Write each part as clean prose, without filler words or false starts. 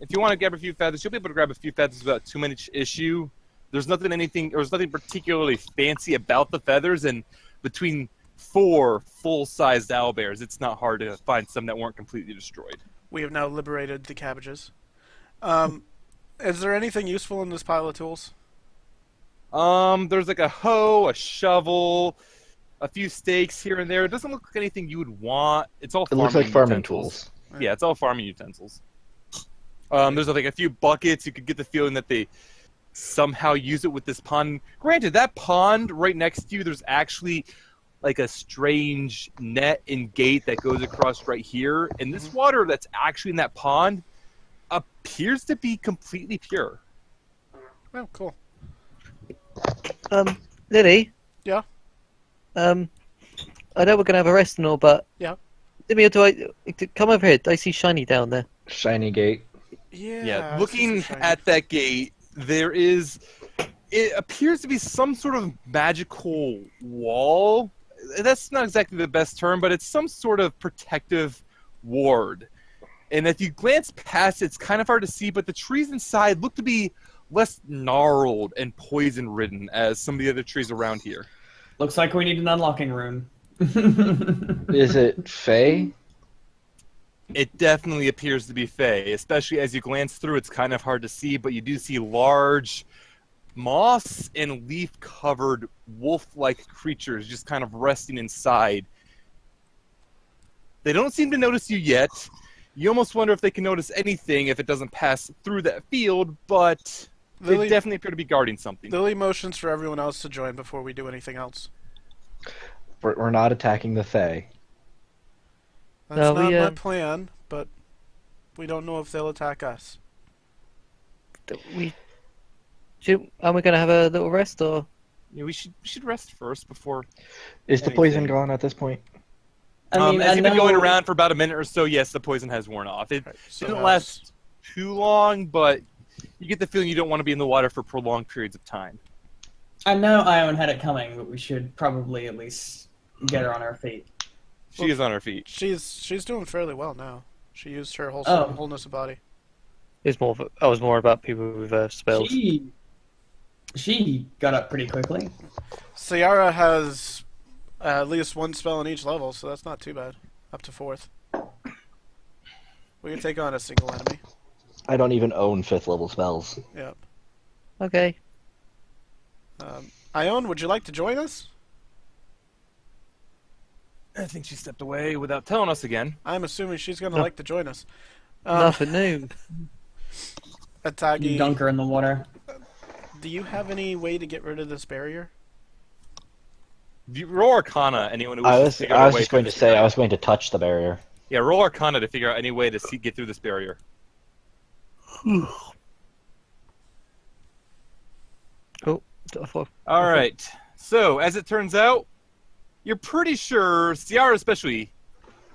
if you want to grab a few feathers, you'll be able to grab a few feathers without too much issue. There's nothing particularly fancy about the feathers, and between 4 full-sized owlbears, it's not hard to find some that weren't completely destroyed. We have now liberated the cabbages. Is there anything useful in this pile of tools? There's like a hoe, a shovel, a few stakes here and there. It doesn't look like anything you would want. It's all. It looks like farming utensils. tools. Yeah, it's all farming utensils. There's like a few buckets. You could get the feeling that they somehow use it with this pond. Granted, that pond right next to you, there's actually like a strange net and gate that goes across right here, and this water that's actually in that pond appears to be completely pure. Oh, cool. Lily? Yeah? I know we're going to have a rest and all, but... Yeah? Come over here. I see Shiny down there. Shiny gate. Yeah. Looking at that gate, it appears to be some sort of magical wall. That's not exactly the best term, but it's some sort of protective ward. And if you glance past it, it's kind of hard to see, but the trees inside look to be less gnarled and poison-ridden as some of the other trees around here. Looks like we need an unlocking room. Is it Fae? It definitely appears to be Fae, especially as you glance through. It's kind of hard to see, but you do see large moss and leaf-covered wolf-like creatures just kind of resting inside. They don't seem to notice you yet. You almost wonder if they can notice anything if it doesn't pass through that field, but they definitely appear to be guarding something. Lily motions for everyone else to join before we do anything else. We're not attacking the Fae. That's not my plan, but we don't know if they'll attack us. Are we going to have a little rest, or...? Yeah, we should rest first before... Is the poison gone at this point? As you've been going around for about a minute or so, yes, the poison has worn off. It didn't last too long, but you get the feeling you don't want to be in the water for prolonged periods of time. I know Ione had it coming, but we should probably at least get her on her feet. She is on her feet. She's doing fairly well now. She used her wholeness of body. I was more about people with spells. She got up pretty quickly. Sayara has at least one spell in each level, so that's not too bad. Up to 4th. We can take on a single enemy. I don't even own 5th level spells. Yep. Okay. Ione, would you like to join us? I think she stepped away without telling us again. I'm assuming she's going to like to join us. Nothing new. Atagi, Dunk her in the water. do you have any way to get rid of this barrier? Roll Arcana, anyone who I wishes was to figure out a way just going to say I was going to touch the barrier. Yeah, roll Arcana to figure out any way to get through this barrier. Oh, Alright, so as it turns out, you're pretty sure, Sayara especially,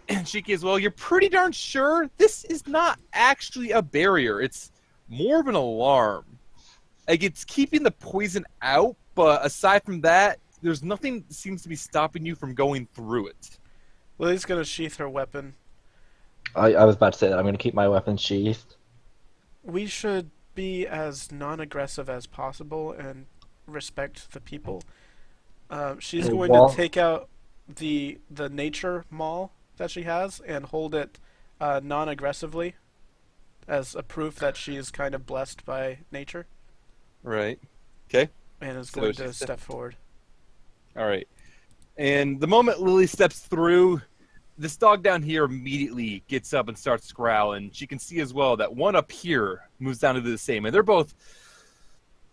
and Shiki as well, you're pretty darn sure this is not actually a barrier. It's more of an alarm. Like, it's keeping the poison out, but aside from that, there's nothing that seems to be stopping you from going through it. Lily's going to sheath her weapon. I was about to say that. I'm going to keep my weapon sheathed. We should be as non-aggressive as possible and respect the people. She's going to take out the nature maul that she has and hold it non-aggressively as a proof that she is kind of blessed by nature. Right. Okay. And is going to step forward. Alright. And the moment Lily steps through, this dog down here immediately gets up and starts growling. She can see as well that one up here moves down to do the same. And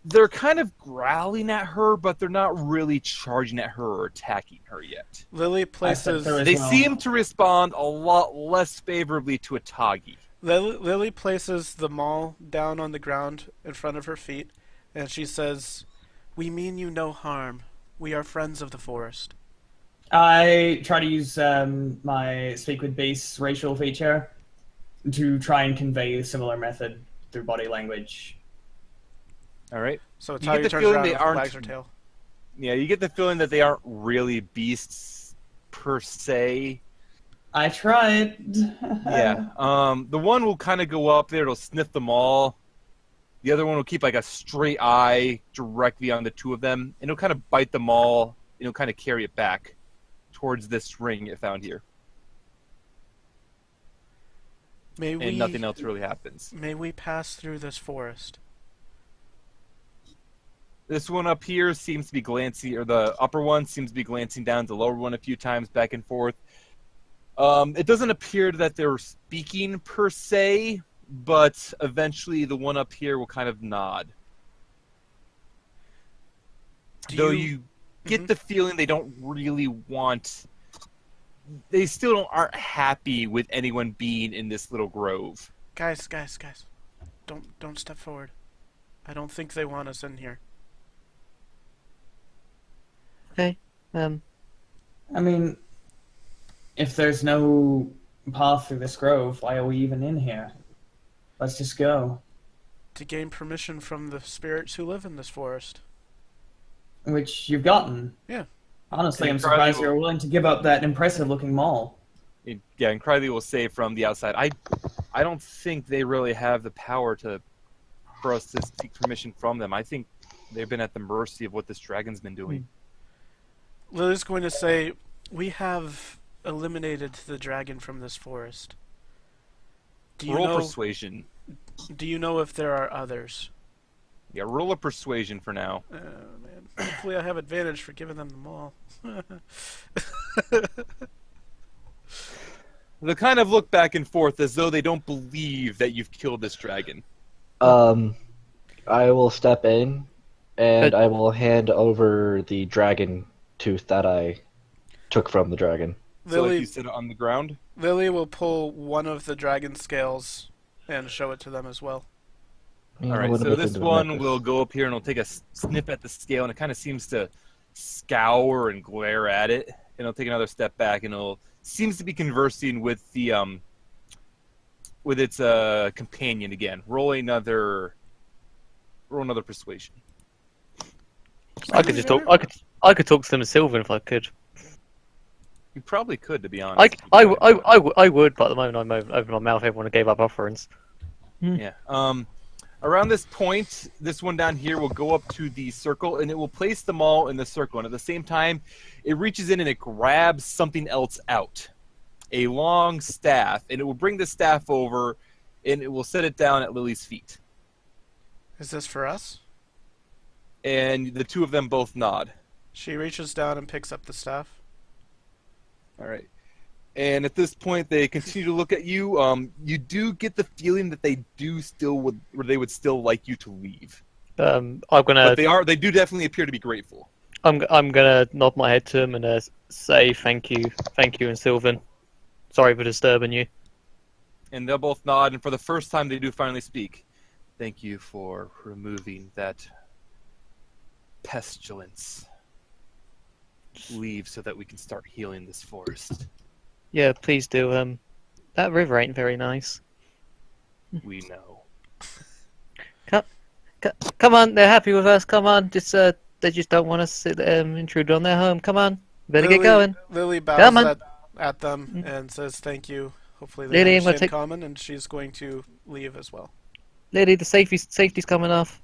they're kind of growling at her, but they're not really charging at her or attacking her yet. Lily places... They seem to respond a lot less favorably to Atagi. Lily places the maul down on the ground in front of her feet, and she says, "We mean you no harm. We are friends of the forest." I try to use my Speak with Beasts racial feature to try and convey a similar method through body language. All right. So Atagi turns around and wags her tail. Yeah, you get the feeling that they aren't really beasts per se. I tried. Yeah. The one will kind of go up there. It'll sniff them all. The other one will keep like a straight eye directly on the two of them, and it'll kind of bite them all. And it'll kind of carry it back towards this ring it found here. And nothing else really happens. May we pass through this forest? This one up here seems to be glancing, or the upper one seems to be glancing down the lower one a few times, back and forth. It doesn't appear that they're speaking per se, but eventually the one up here will kind of nod. Though you get the feeling they don't really want... They still aren't happy with anyone being in this little grove. Guys. Don't step forward. I don't think they want us in here. Okay. I mean, if there's no path through this grove, why are we even in here? Let's just go. To gain permission from the spirits who live in this forest. Which you've gotten. Yeah. Honestly, And I'm surprised Carly you're willing to give up that impressive-looking mall. Yeah, and Criley will say from the outside, I don't think they really have the power for us to seek permission from them. I think they've been at the mercy of what this dragon's been doing. Lily's going to say, we have eliminated the dragon from this forest. Roll persuasion. Do you know if there are others? Yeah, roll a persuasion for now. Man. Hopefully I have advantage for giving them the mall. They kind of look back and forth as though they don't believe that you've killed this dragon. I will step in, and I will hand over the dragon tooth that I took from the dragon. So like you sit it on the ground? Lily will pull one of the dragon scales and show it to them as well. All right, so this one will go up here and it'll take a sniff at the scale, and it kind of seems to scour and glare at it. And it'll take another step back, and it'll seems to be conversing with the with its companion again. Roll another persuasion. I could just talk. I could talk to them in Sylvan if I could. You probably could, to be honest. I would, but at the moment I'm opening my mouth. Everyone gave up offerings. Yeah. Around this point, this one down here will go up to the circle, and it will place them all in the circle. And at the same time, it reaches in and it grabs something else out. A long staff. And it will bring the staff over, and it will set it down at Lily's feet. Is this for us? And the two of them both nod. She reaches down and picks up the staff. All right. And at this point, they continue to look at you. You do get the feeling that they do they would still like you to leave. I'm gonna. But they do definitely appear to be grateful. I'm gonna nod my head to them and say thank you in Sylvan. Sorry for disturbing you. And they'll both nod, and for the first time, they do finally speak. Thank you for removing that pestilence. Leave so that we can start healing this forest. Yeah, please do. That river ain't very nice. We know. Come on, they're happy with us. Come on, they just don't want us to intrude on their home. Come on, better get going. Lily bows at them and says thank you. Hopefully they Lily, understand common, and she's going to leave as well. Lily, the safety's coming off.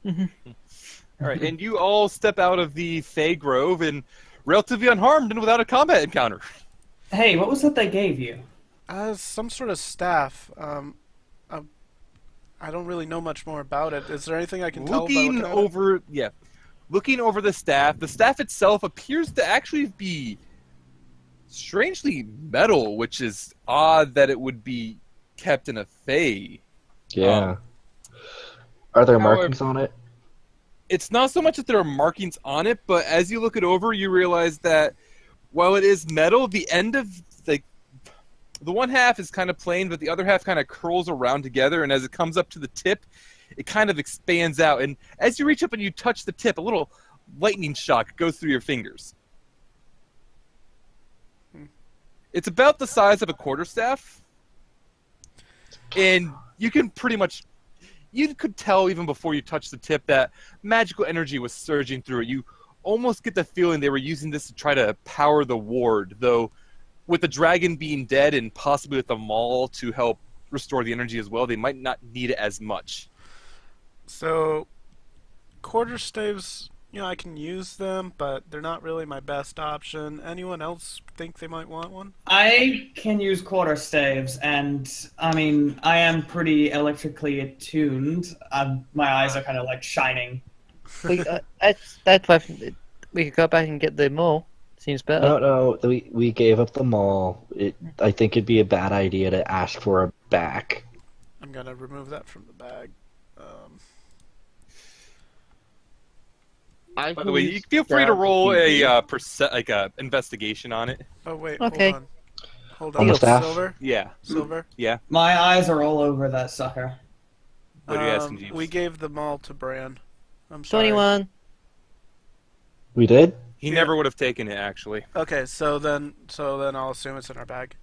All right, and you all step out of the Fey Grove and relatively unharmed and without a combat encounter. Hey, what was it they gave you? Some sort of staff. I don't really know much more about it. Is there anything I can tell about looking over? Yeah, looking over the staff itself appears to actually be strangely metal, which is odd that it would be kept in a Fey. Yeah. Are there markings on it? It's not so much that there are markings on it, but as you look it over, you realize that while it is metal, the end of the one half is kind of plain, but the other half kind of curls around together, and as it comes up to the tip, it kind of expands out. And as you reach up and you touch the tip, a little lightning shock goes through your fingers. It's about the size of a quarterstaff, and you can pretty much... You could tell even before you touched the tip that magical energy was surging through it. You almost get the feeling they were using this to try to power the ward, though with the dragon being dead and possibly with the maul to help restore the energy as well, they might not need it as much. So, quarterstaves, I can use them, but they're not really my best option. Anyone else think they might want one? I can use quarterstaves, and I mean, I am pretty electrically attuned. My eyes are kind of like shining. That's why we could go back and get the maul. Seems better. No, we gave up the mall. I think it'd be a bad idea to ask for a back. I'm gonna remove that from the bag. By the way, you feel free to roll a investigation on it. Oh wait, Okay. Hold On on. the staff? Silver. Yeah. Silver. Yeah. My eyes are all over that sucker. What are you asking, Jeeves? We gave the mall to Bran. I'm sorry. 21. We did? He never would have taken it, actually. Okay, so then I'll assume it's in our bag.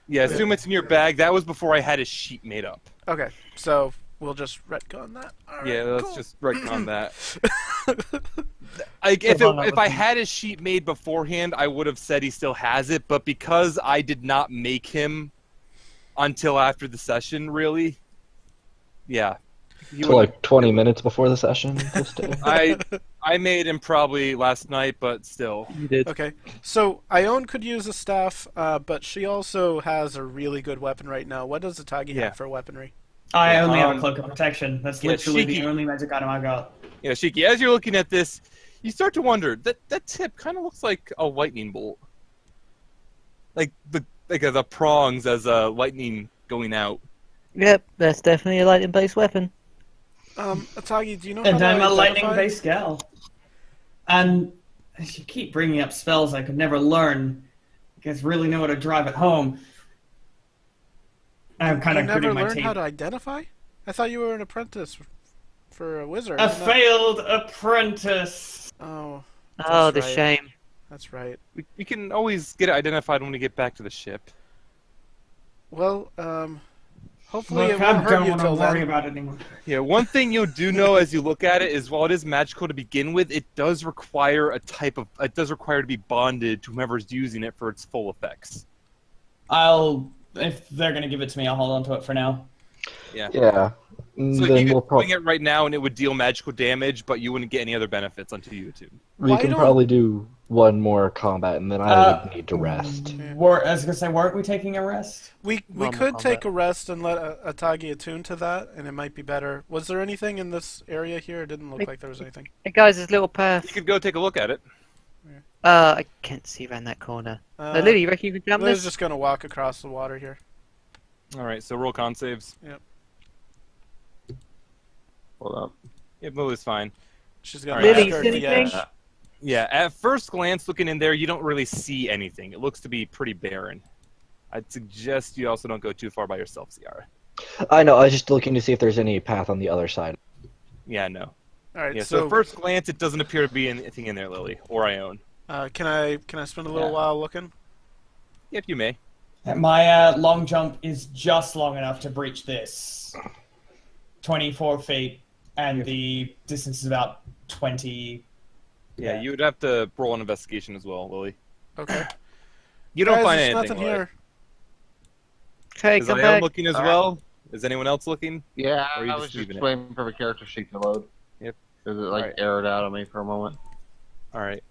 Yeah, assume it's in your bag. That was before I had his sheet made up. Okay, so we'll just retcon that. All right, Yeah, let's cool. just retcon that. If I had his sheet made beforehand, I would have said he still has it, but because I did not make him until after the session, really, yeah. So like 20 minutes before the session? I made him probably last night, but still. You did. Okay, so Ione could use a staff, but she also has a really good weapon right now. What does Atagi have for weaponry? I only have a cloak of protection. That's yeah, literally Shiki. the only magic item I got. Yeah, Shiki, as you're looking at this, you start to wonder, that tip kind of looks like a lightning bolt. Like the prongs as a lightning going out. Yep, that's definitely a lightning-based weapon. Atagi, do you know And how I'm to a identify? lightning-based gal. And you keep bringing up spells I could never learn. You guys really know how to drive it home. I'm kind You of never gritting my learned teeth. how to identify? I thought you were an apprentice for a wizard. A isn't that- failed apprentice. Oh, Oh, That's the right. shame. that's right. We can always get it identified when we get back to the ship. Well, hopefully Look, it I won't hurt don't you want till to worry then. about it anymore. Yeah, one thing you do know as you look at it is while it is magical to begin with, it does require it does require to be bonded to whomever's using it for its full effects. If they're gonna give it to me, I'll hold on to it for now. Yeah. So Then you we'll could swing it right now and it would deal magical damage, but you wouldn't get any other benefits until you attune. we Why can don't- probably do one more combat and then I would need to rest. Yeah. I was gonna say, weren't we taking a rest? We Normal could combat. take a rest and let Atagi attune to that, and it might be better. Was there anything in this area here? It didn't look like there was anything. Hey guys, this little path. You could go take a look at it. I can't see around that corner. Lily, you reckon you can jump Lily's this? just gonna walk across the water here. Alright, so roll con saves. Hold up. Yeah, Lily's fine. She's gonna Alright, ask Lily, her see at the anything? edge. Yeah, at first glance looking in there, you don't really see anything. It looks to be pretty barren. I'd suggest you also don't go too far by yourself, Sayara. I know, I was just looking to see if there's any path on the other side. Yeah, no. All right, Yeah, so at first glance, it doesn't appear to be anything in there, Lily, or Ione. can I spend a little Yeah. while looking? Yep, you may. My long jump is just long enough to breach this. 24 feet, and the distance is about 20. Yeah, you would have to roll an investigation as well, Lily. Okay. You don't Guys, find there's anything. nothing Lily. here. Okay, Is come Ione back. looking as Alright. well? Is anyone else looking? Yeah, Or are you I just was just leaving it? waiting for the character sheet to load. Yep. Because it like Alright. aired out on me for a moment. All right.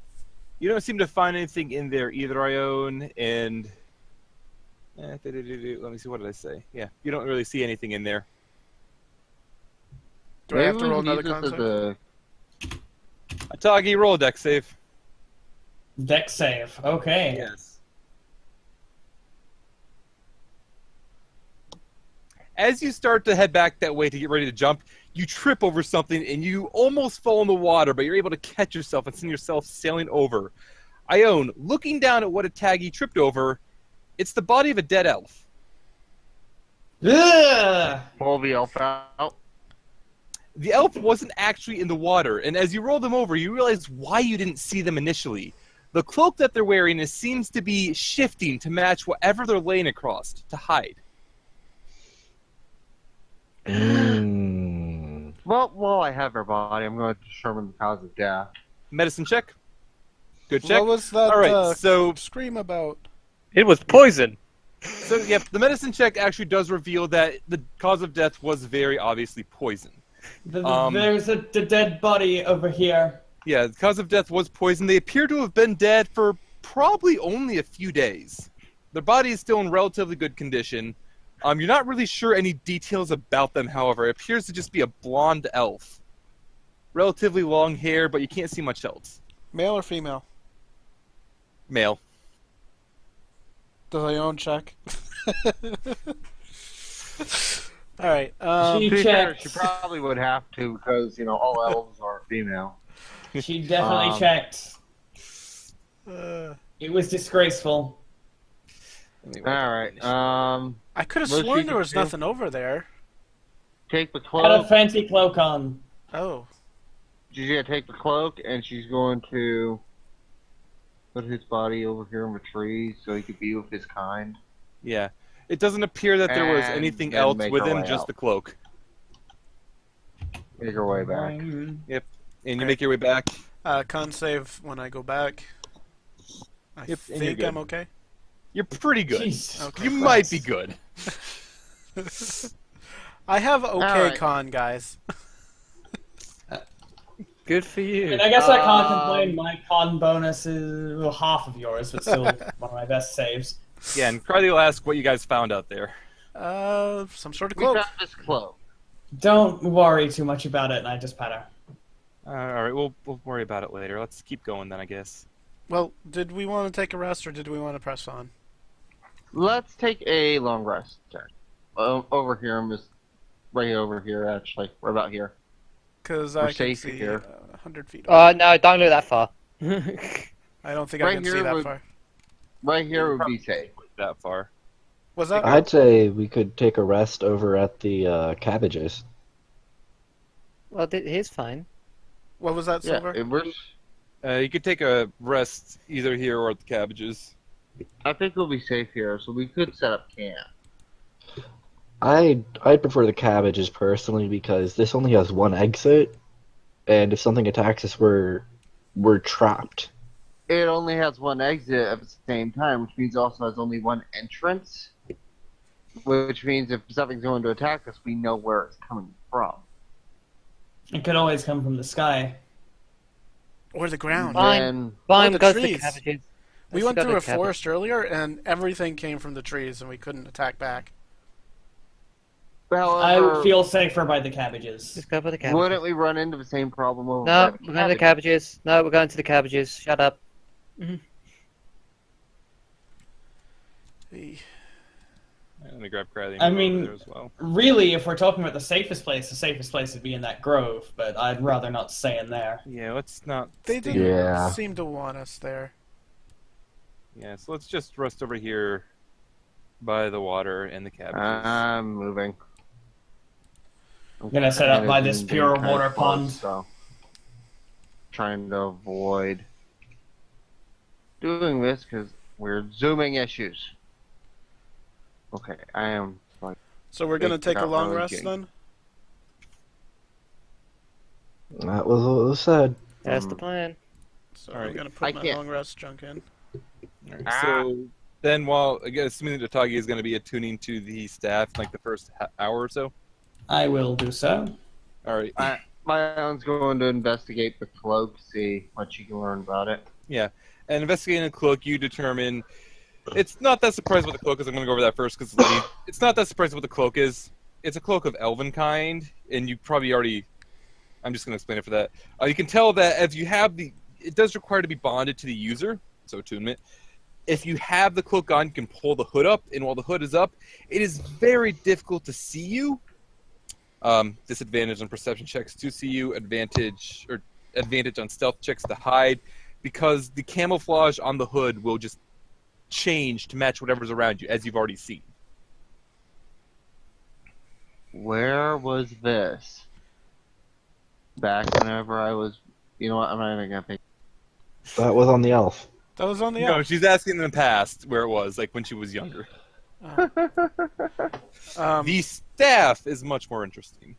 You don't seem to find anything in there either, Ione, and... Let me see, what did I say? Yeah, you don't really see anything in there. Do I have Maybe to we roll can another use this con as save? Atagi, roll a deck save. Deck save. Okay. Yes. As you start to head back that way to get ready to jump, you trip over something and you almost fall in the water, but you're able to catch yourself and send yourself sailing over. Ione, looking down at what Atagi tripped over, it's the body of a dead elf. Ugh! Pull the elf out. The elf wasn't actually in the water, and as you roll them over, you realize why you didn't see them initially. The cloak that they're wearing seems to be shifting to match whatever they're laying across to hide. Well, while I have her body, I'm going to determine the cause of death. Medicine check. Good check. What was that All right, so scream about? It was poison. So, yeah, the medicine check actually does reveal that the cause of death was very obviously poison. There's a dead body over here. Yeah, the cause of death was poison. They appear to have been dead for probably only a few days. Their body is still in relatively good condition. You're not really sure any details about them, however. It appears to just be a blonde elf. Relatively long hair, but you can't see much else. Male or female? Male. Does Ione check? All right. She To be fair, checked. she probably would have to because, all elves are female. She definitely Um, checked. Uh, It was disgraceful. Alright, I could have What sworn she there was do? nothing over there. take the Had a cloak. fancy cloak on. Oh. She's gonna take the cloak and she's going to put his body over here in the tree so he could be with his kind. Yeah. It doesn't appear that there was And anything then else make with her him, way just out. the cloak. Make her way back. And you Okay. make your way back. Con save when I go back. I Yep, and you're think good. I'm okay. You're pretty good. Jesus Okay. You Christ. might be good. I have okay Alright. con, guys. Good for you. And I guess I can't complain. My con bonus is half of yours, but still one of my best saves. Yeah, and Carly will ask what you guys found out there. Some sort of We cloak. found this cloak. Don't worry too much about it, and I just pat her. Alright, we'll worry about it later. Let's keep going then, I guess. Well, did we want to take a rest or did we want to press on? Let's take a long rest. Check. Over here, right over here, actually. We're about here. Because We're I can safe see here. 100 feet. No, don't look that far. I don't think I right can see here that would- far. Right here would be safe. That far. Was that? I'd say we could take a rest over at the cabbages. Well, here's fine. What was that, Yeah, Silver? You could take a rest either here or at the cabbages. I think we'll be safe here, so we could set up camp. I'd prefer the cabbages personally because this only has one exit, and if something attacks us, we're trapped. It only has one exit at the same time, which means it also has only one entrance. Which means if something's going to attack us, we know where it's coming from. It could always come from the sky. Or the ground. Fine. Then, Fine, the go to the trees. cabbages. We Let's went go through to a the cabbages. forest earlier, and everything came from the trees, and we couldn't attack back. however, I feel safer by the cabbages. Just go for the cabbages. wouldn't we run into the same problem over No, by we're going to the cabbages. No, we're going to the cabbages. Shut up. I'm gonna grab Carly. I mean- there as well. Really, if we're talking about the safest place would be in that grove, but I'd rather not stay in there. Yeah, let's not. They stay- didn't Yeah. seem to want us there. Yeah, so let's just rest over here by the water and the cabbages. I'm moving. I'm gonna set up by this Being pure kinda water close, pond. So trying to avoid doing this because we're zooming issues. Okay, I am. So we're going to take a Not long really rest getting- then? That was what was said. That's the plan. So Alright. I'm going to I put my can't- long rest junk in. Alright, so then, while I guess assuming that Atagi is going to be attuning to the staff in, like the first hour or so. I will do so. All right. My own's going to investigate the cloak, see what she can learn about it. And investigating the cloak, you determine it's not that surprising what the cloak is. I'm going to go over that first because it's not that surprising what the cloak is. It's a cloak of elven kind, and you probably already. I'm just going to explain it for that. You can tell that as you have it does require to be bonded to the user, so attunement. If you have the cloak on, you can pull the hood up, and while the hood is up, it is very difficult to see you. Disadvantage on perception checks to see you, advantage on stealth checks to hide, because the camouflage on the hood will just change to match whatever's around you, as you've already seen. Where was this? Back whenever I was. You know what? I'm not even gonna think. That was on the elf. That was on the No, elf. she's asking in the past where it was, like when she was younger. The staff is much more interesting.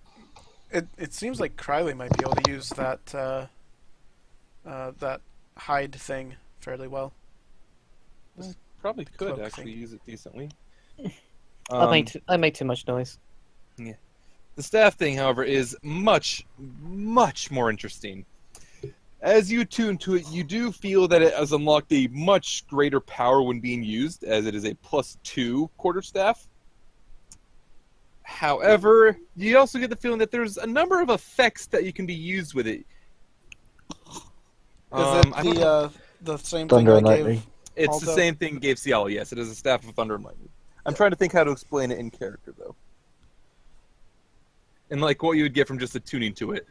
It seems like Criley might be able to use that hide thing fairly well. probably could Cloak actually thing. use it decently. I make too much noise. The staff thing, however, is much, much more interesting. As you tune to it, you do feel that it has unlocked a much greater power when being used, as it is a +2 quarterstaff. However, you also get the feeling that there's a number of effects that you can be used with it. Is I don't know. it the same Thunder thing I and lightning. gave It's Alto? the same thing gave Cielo, yes. It is a staff of thunder and lightning. I'm trying to think how to explain it in character, though. And like what you would get from just attuning to it.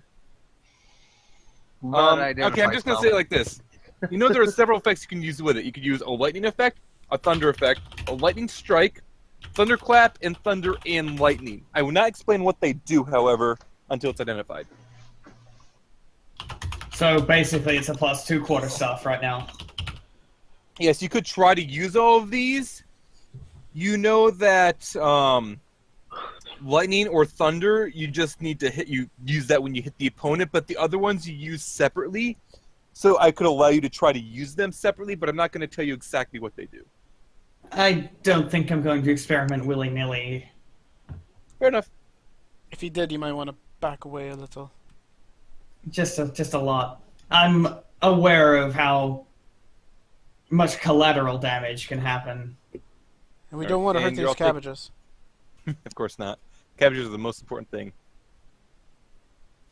Okay, I'm just going to say it like this. You know there are several effects you can use with it. You could use a lightning effect, a thunder effect, a lightning strike, thunderclap, and thunder and lightning. I will not explain what they do, however, until it's identified. So basically, it's a +2 quarterstaff right now. Yes, you could try to use all of these. You know that lightning or thunder, you just need to use that when you hit the opponent, but the other ones you use separately. So I could allow you to try to use them separately, but I'm not going to tell you exactly what they do. I don't think I'm going to experiment willy-nilly. Fair enough. If you did, you might want to back away a little. Just a lot. I'm aware of how much collateral damage can happen. And we don't want to hurt And you're these all cabbages. Of course not. Cabbages are the most important thing.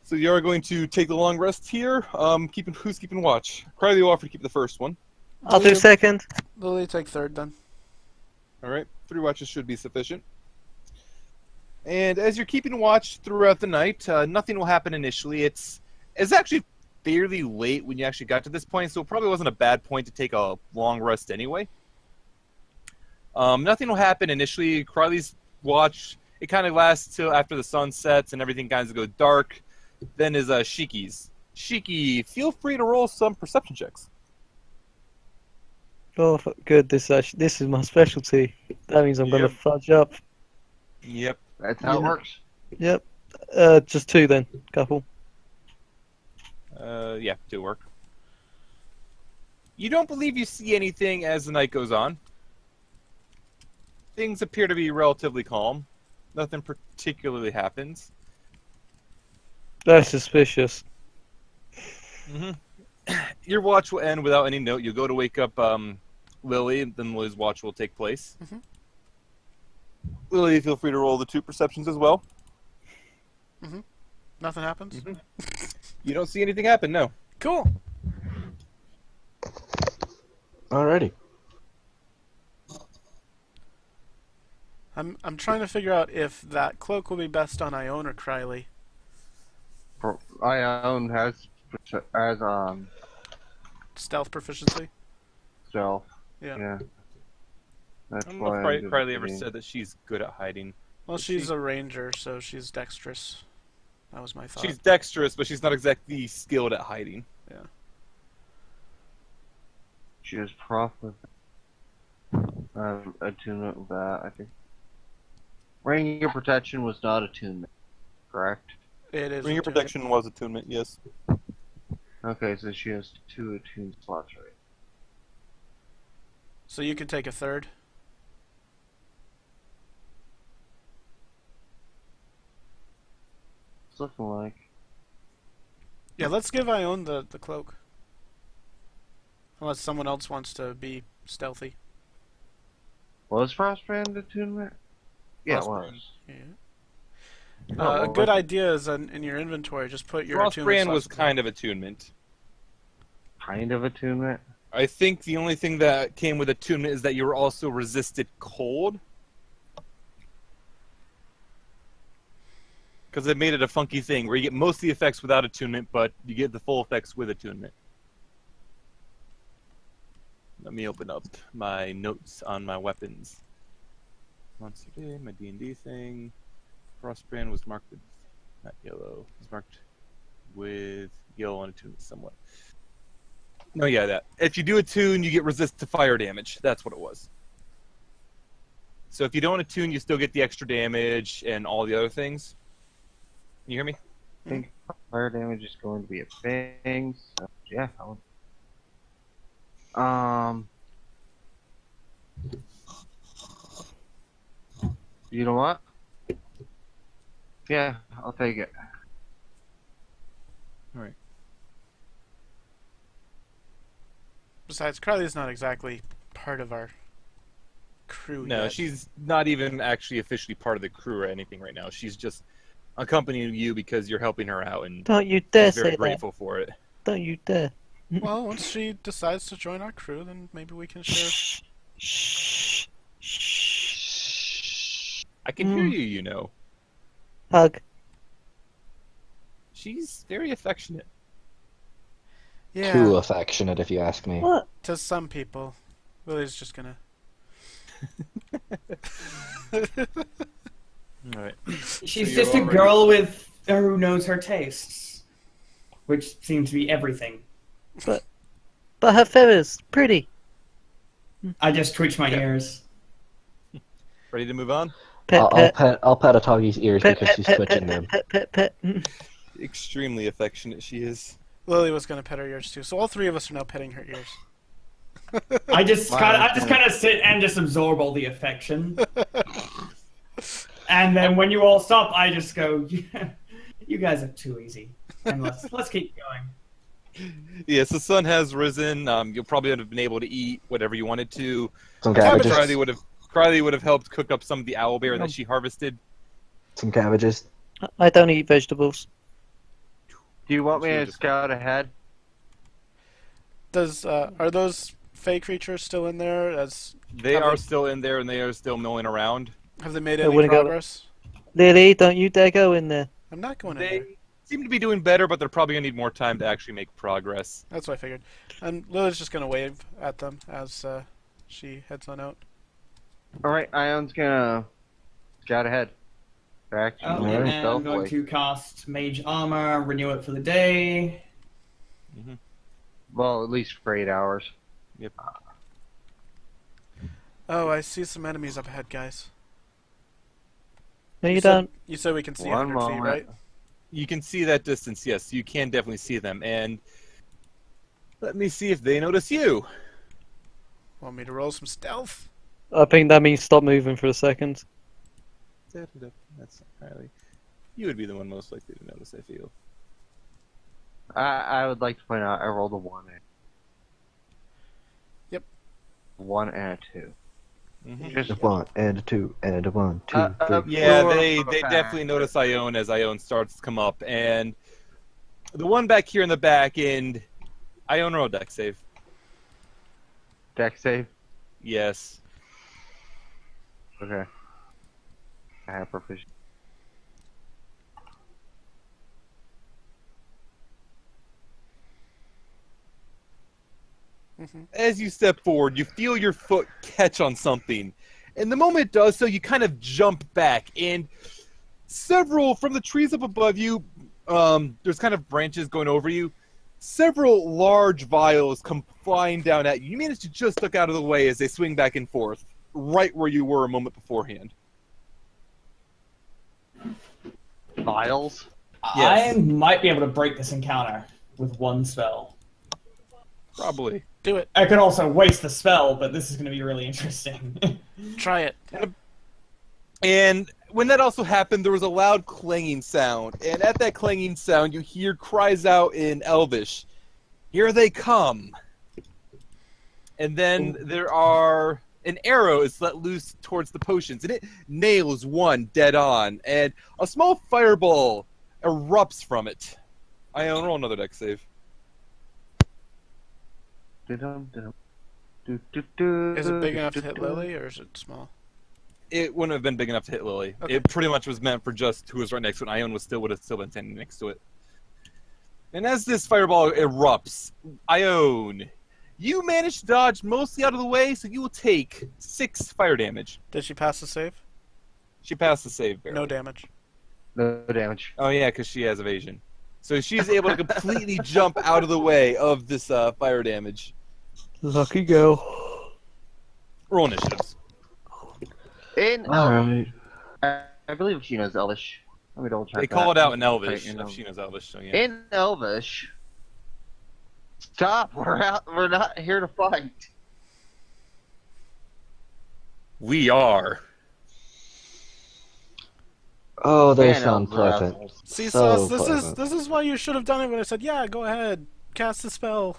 So you are going to take the long rest here. Who's keeping watch? Crowley will offer to keep the first one. I'll do second. Lily, take third then. All right, 3 watches should be sufficient. And as you're keeping watch throughout the night, nothing will happen initially. It's actually fairly late when you actually got to this point, so it probably wasn't a bad point to take a long rest anyway. Nothing will happen initially. Crowley's watch, it kind of lasts till after the sun sets and everything kind of goes dark. Then is Shiki's. Shiki, feel free to roll some perception checks. Oh, good. This is my specialty. That means I'm gonna Yep. fudge up. Yep. That's how it works. Yep. Just 2 then. Couple. Yeah, 2 work. You don't believe you see anything as the night goes on. Things appear to be relatively calm. Nothing particularly happens. That's suspicious. Your watch will end without any note. You'll go to wake up Lily, and then Lily's watch will take place. Mhm. Lily, feel free to roll the 2 perceptions as well. Nothing happens? You don't see anything happen, no. Cool. Alrighty. I'm trying to figure out if that cloak will be best on Ione or Cryley. Ione has Stealth proficiency? stealth. Yeah. That's I don't know why if Cryley ever said that she's good at hiding. Well, Is she's she? a ranger, so she's dexterous. That was my thought. She's dexterous, but she's not exactly skilled at hiding. She has profit. Attunement with that, I think. Ranger protection was not attunement, correct? It is. Ringer attunement. protection was attunement, yes. Okay, so she has 2 attuned slots, right? So you could take a third. It's looking like. Yeah, let's give Ione the cloak. Unless someone else wants to be stealthy. Was Frostbrand attunement? Yeah, it Frostbrand. was. Yeah. Oh, A good idea is in your inventory, just put your attunement Frostbrand slots was in there. kind of attunement. Kind of attunement. I think the only thing that came with attunement is that you were also resisted cold. Because it made it a funky thing where you get most of the effects without attunement, but you get the full effects with attunement. Let me open up my notes on my weapons. Monster Day, my D&D thing. Frostbrand was marked with, not yellow, it was marked with yellow on attunement somewhat. No, yeah, that. If you do attune, you get resist to fire damage. That's what it was. So if you don't attune, you still get the extra damage and all the other things. Can you hear me? I think fire damage is going to be a thing. So yeah. You know what? Yeah, I'll take it. Alright. Besides, Carly's not exactly part of our crew No, yet. she's not even actually officially part of the crew or anything right now. She's just accompanying you because you're helping her out, and Don't you dare she's very say that. grateful for it. Don't you dare. Well, once she decides to join our crew, then maybe we can share. Shh. Shh. Shh. I can hear you, you know. Hug. She's very affectionate. Yeah, Too affectionate, if you ask me. What? to some people. Lily's just gonna. Alright. She's So just you're a already- girl with who knows her tastes, which seem to be everything. But her feathers, pretty. I just twitch my ears. Ready to move on? Pet, I'll pet. pet Atagi's ears Pet, because pet, she's pet, twitching pet, them. pet, pet, pet, pet. Extremely affectionate she is. Lily was gonna pet her ears too, so all three of us are now petting her ears. I just Wow. kind of sit and just absorb all the affection, and then when you all stop, I just go, yeah, "You guys are too easy," and let's keep going. Yes, the sun has risen. You'll probably have been able to eat whatever you wanted to. Some Cabbages. cabbages. Riley would have helped cook up some of the owlbear that she harvested. Some cabbages. I don't eat vegetables. Do you want me She to just- scout ahead? Does are those fey creatures still in there? They Have are they- still in there and they are still milling around. Have they made I any wouldn't go- progress? Lily, don't you dare go in there. I'm not going in They there. seem to be doing better, but they're probably gonna need more time to actually make progress. That's what I figured. And Lily's just gonna wave at them as she heads on out. Alright, Ion's gonna scout ahead. Back to Okay, Alright. and I'm going to cast Mage Armor, renew it for the day. Well, at least for 8 hours. Oh, I see some enemies up ahead, guys. No, you said- don't. You said we can see One 100 feet, moment. right? You can see that distance, yes. You can definitely see them. And let me see if they notice you. Want me to roll some stealth? I think that means stop moving for a second. That's Riley. You would be the one most likely to notice, I feel. I would like to point out I rolled a 1. Yep. 1 and a 2. Just A 1 and a 2 and a 1, 2, Uh, 3. Yeah, Well, they fact. definitely notice Ione as Ione starts to come up. And the one back here in the back end, Ione roll deck save. deck save. Yes. Okay. I have proficiency. As you step forward, you feel your foot catch on something. And the moment it does so, you kind of jump back. And several, from the trees up above you, there's kind of branches going over you. Several large vials come flying down at you. You manage to just duck out of the way as they swing back and forth, right where you were a moment beforehand. Vials. Yes. I might be able to break this encounter with one spell. Probably. Do it. I could also waste the spell, but this is going to be really interesting. Try it. And when that also happened, there was a loud clanging sound. And at that clanging sound, you hear cries out in Elvish, "Here they come!" And then there are... An arrow is let loose towards the potions, and it nails one dead on. And a small fireball erupts from it. I roll another deck save. Is it big enough to hit Lily, or is it small? It wouldn't have been big enough to hit Lily. Okay. It pretty much was meant for just who was right next to it. Ione would have still been standing next to it. And as this fireball erupts, Ione, you managed to dodge mostly out of the way, so you will take 6 fire damage. Did she pass the save? She passed the save barely. No damage. No damage. Oh yeah, because she has evasion. So she's able to completely jump out of the way of this fire damage. Lucky girl. Roll initiatives. Alright. I believe she knows Elvish. Let me double check. They call it that. out in Elvish. Right, If she knows Elvish, so yeah. In Elvish. Stop! We're out. We're not here to fight. We are. Oh, they Man, sound elves are pleasant. assholes. See, So Sauce, this pleasant. is why you should have done it when I said, yeah, go ahead, cast the spell.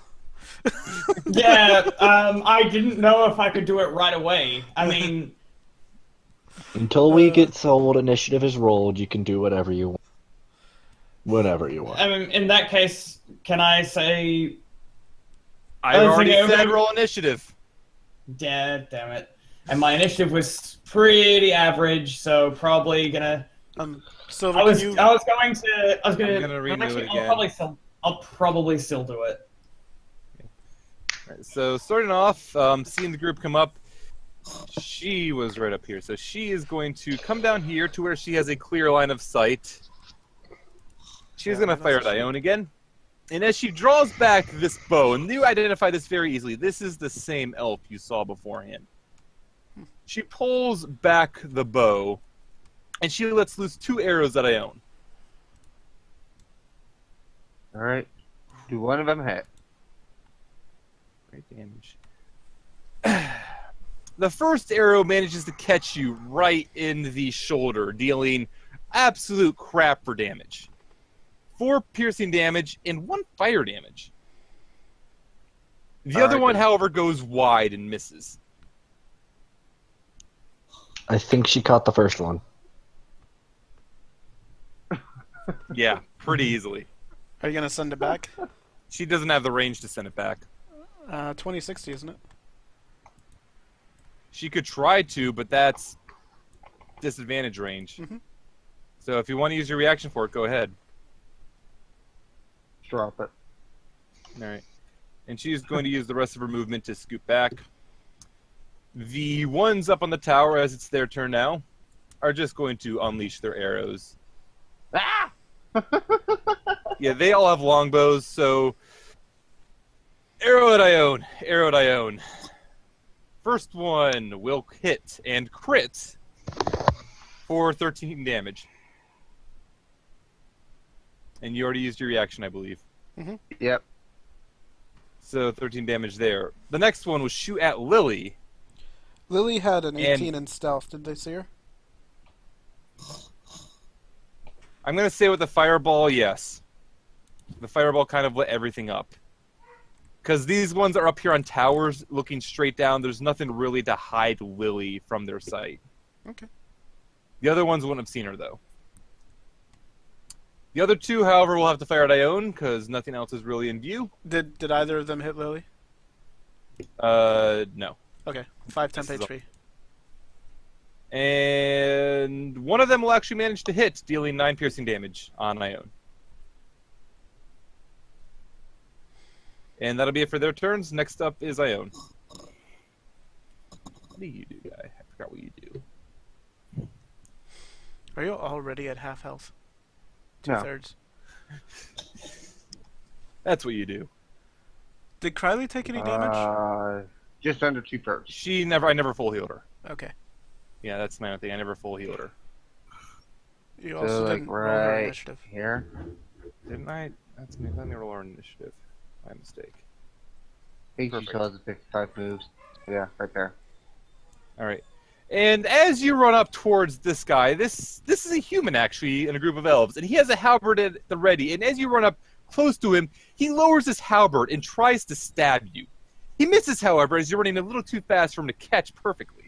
Yeah, I didn't know if I could do it right away. I mean, Until we get sold, initiative is rolled, you can do whatever you want. Whatever you want. in that case, can I say? I've I think already I said would- roll initiative. Yeah, damn it. And my initiative was pretty average, so probably gonna. Silver, I was can you... I was going to. I was gonna. I'm gonna renew actually, it again. I'll probably still do it. Right, so starting off, seeing the group come up, she was right up here. So she is going to come down here to where she has a clear line of sight. She's Yeah, going to fire at Ione again. And as she draws back this bow, and you identify this very easily, this is the same elf you saw beforehand. She pulls back the bow, and she lets loose 2 arrows at Ione. Alright. Do one of them hit? Great damage. The first arrow manages to catch you right in the shoulder, dealing absolute crap for damage. 4 piercing damage and 1 fire damage. The other one, however, goes wide and misses. I think she caught the first one. Yeah, pretty easily. Are you going to send it back? She doesn't have the range to send it back. 2060, isn't it? She could try to, but that's disadvantage range. Mhm. So if you want to use your reaction for it, go ahead. Drop it. All right. And she's going to use the rest of her movement to scoot back. The ones up on the tower, as it's their turn now, are just going to unleash their arrows. Ah! Yeah, they all have longbows, so... Arrow at Ione. Arrow at Ione. First one will hit and crit for 13 damage. And you already used your reaction, I believe. Yep. So 13 damage there. The next one will shoot at Lily. Lily had an 18 in stealth. Did they see her? I'm going to say with the fireball, yes. The fireball kind of lit everything up. Because these ones are up here on towers looking straight down. There's nothing really to hide Lily from their sight. Okay. The other ones wouldn't have seen her, though. The other 2, however, will have to fire at Ione because nothing else is really in view. Did either of them hit Lily? No. Okay. 5 temp This is HP. And one of them will actually manage to hit, dealing 9 piercing damage on Ione. And that'll be it for their turns. Next up is Ione. What do you do, guy? I forgot what you do. Are you already at half health? No. 2/3. That's what you do. Did Krylie take any damage? Just under 2/3. I never full healed her. Okay. Yeah, that's my own thing. I never full healed her. You So, also like, didn't roll her right initiative. here. Didn't I? That's me. Let me roll our initiative. My mistake. I think she Perfect. still has the 55 moves. Yeah, right there. All right. And as you run up towards this guy, this is a human actually in a group of elves, and he has a halberd at the ready. And as you run up close to him, he lowers his halberd and tries to stab you. He misses, however, as you're running a little too fast for him to catch perfectly.